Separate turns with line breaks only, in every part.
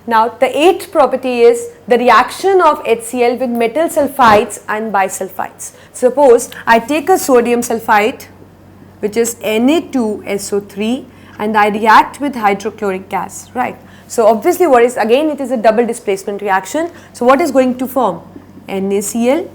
Now the 8th property is the reaction of HCl with metal sulfides and bisulfides. Suppose I take a sodium sulfide which is Na2SO3 and I react with hydrochloric gas, right. So obviously what is, again it is a double displacement reaction. So what is going to form? NaCl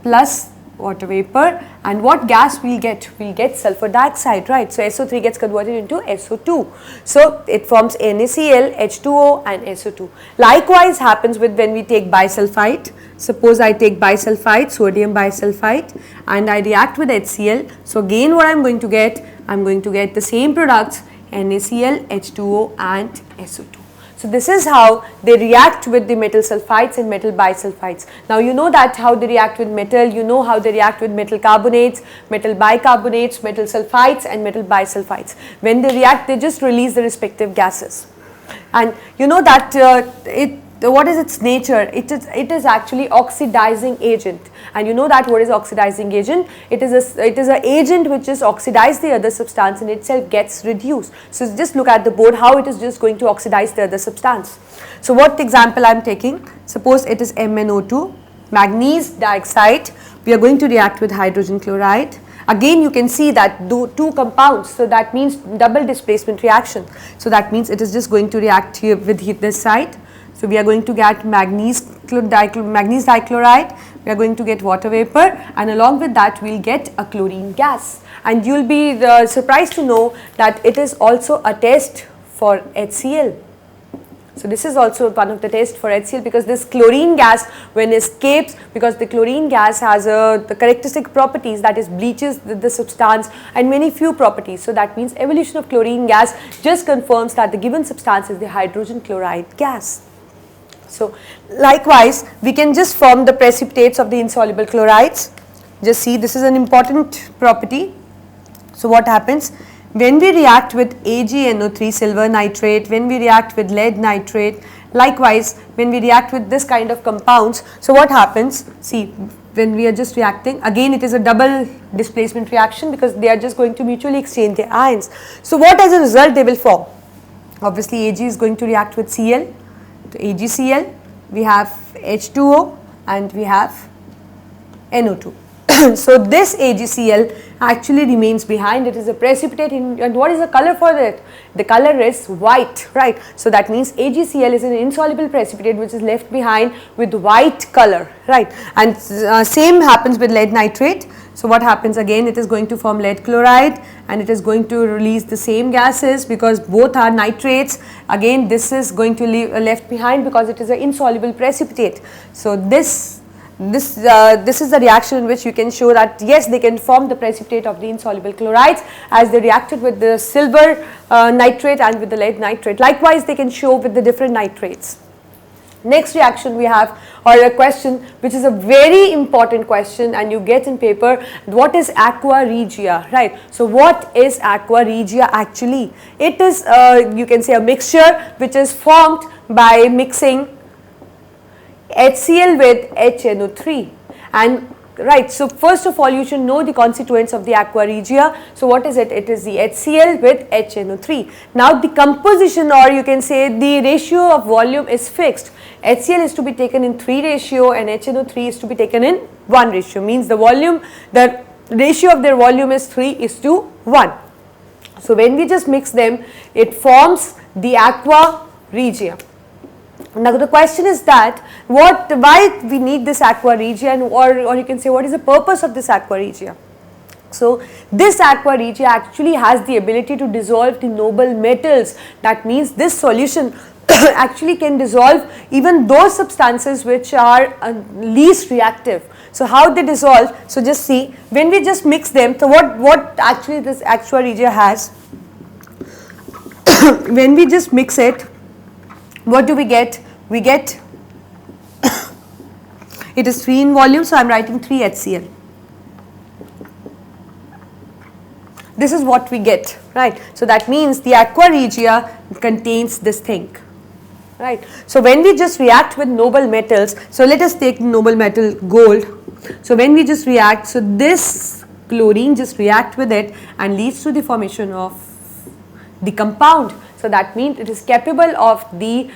plus water vapor, and what gas we'll get? We'll get sulfur dioxide, right. So SO3 gets converted into SO2. So it forms NaCl, H2O and SO2. Likewise happens with when we take bisulfite. Suppose I take bisulfite, sodium bisulfite, and I react with HCl. So again what I am going to get? I am going to get the same products, NaCl, H2O and SO2. So this is how they react with the metal sulfides and metal bisulfides. Now you know that how they react with metal, you know how they react with metal carbonates, metal bicarbonates, metal sulfides and metal bisulfides. When they react, they just release the respective gases. And you know that what is its nature? It is actually oxidizing agent. And you know that what is oxidizing agent? It is an agent which is oxidize the other substance and itself gets reduced. So just look at the board how it is just going to oxidize the other substance. So what example I am taking? Suppose it is MnO2, manganese dioxide. We are going to react with hydrogen chloride. Again you can see that two compounds, so that means double displacement reaction. So that means it is just going to react here with this side. So we are going to get manganese dichloride, we are going to get water vapor, and along with that we will get a chlorine gas. And you will be surprised to know that it is also a test for HCl. So this is also one of the tests for HCl, because this chlorine gas when escapes, because the chlorine gas has the characteristic properties, that is bleaches the substance and many few properties. So that means evolution of chlorine gas just confirms that the given substance is the hydrogen chloride gas. So likewise we can just form the precipitates of the insoluble chlorides. Just see, this is an important property. So what happens? When we react with AgNO3 silver nitrate, when we react with lead nitrate, likewise when we react with this kind of compounds, so what happens? See, when we are just reacting, again it is a double displacement reaction because they are just going to mutually exchange their ions. So what as a result they will form? Obviously Ag is going to react with Cl. So AgCl, we have H2O and we have NO2. So this AgCl actually remains behind. It is a precipitate and what is the color for it? The color is white, right? So that means AgCl is an insoluble precipitate which is left behind with white color, right? And same happens with lead nitrate. So what happens again? It is going to form lead chloride and it is going to release the same gases because both are nitrates. Again this is going to leave left behind because it is an insoluble precipitate. So this is the reaction in which you can show that yes, they can form the precipitate of the insoluble chlorides as they reacted with the silver nitrate and with the lead nitrate. Likewise they can show with the different nitrates. Next reaction we have, or a question which is a very important question and you get in paper, what is aqua regia, right? So what is aqua regia actually? It is you can say a mixture which is formed by mixing HCl with HNO3 and right. So first of all you should know the constituents of the aqua regia. So what is it? It is the HCl with HNO3. Now the composition, or you can say the ratio of volume is fixed. HCl is to be taken in 3 ratio and HNO3 is to be taken in 1 ratio, means the volume, the ratio of their volume is 3:1. So when we just mix them, it forms the aqua regia. Now the question is that why we need this aqua regia, and or you can say what is the purpose of this aqua regia. So this aqua regia actually has the ability to dissolve the noble metals. That means this solution actually can dissolve even those substances which are least reactive. So how they dissolve? So just see, when we just mix them, so what actually this aqua regia has, when we just mix it, what do we get? We get it is 3 in volume, so I am writing 3 HCl. This is what we get, right? So that means the aqua regia contains this thing, right? So when we just react with noble metals, so let us take noble metal gold. So when we just react, so this chlorine just react with it and leads to the formation of the compound. So So that means it is capable of the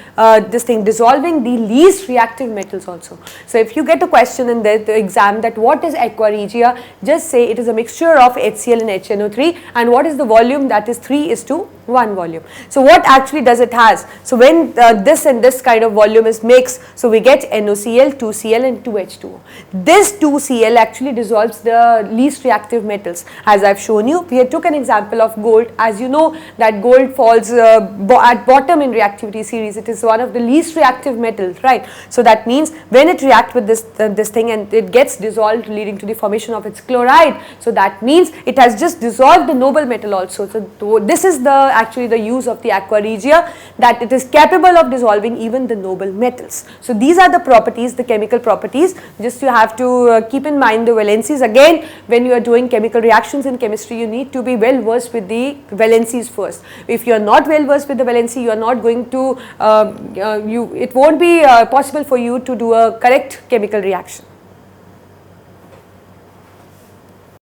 dissolving the least reactive metals also. So if you get a question in the exam that what is aqua regia, just say it is a mixture of HCl and HNO3, and what is the volume, that is 3:1 volume. So what actually does it has? So when this and this kind of volume is mixed, so we get NOCl, 2Cl and 2H2O. This 2Cl actually dissolves the least reactive metals. As I have shown you, we took an example of gold. As you know that gold falls at bottom in reactivity series. It is one of the least reactive metals, right? So that means when it reacts with this thing and it gets dissolved, leading to the formation of its chloride, so that means it has just dissolved the noble metal also. So this is actually the use of the aqua regia, that it is capable of dissolving even the noble metals. So these are the properties, the chemical properties. Just you have to keep in mind the valencies. Again, when you are doing chemical reactions in chemistry, you need to be well versed with the valencies first. If you are not well versed with the valency, you are not going to it won't be possible for you to do a correct chemical reaction.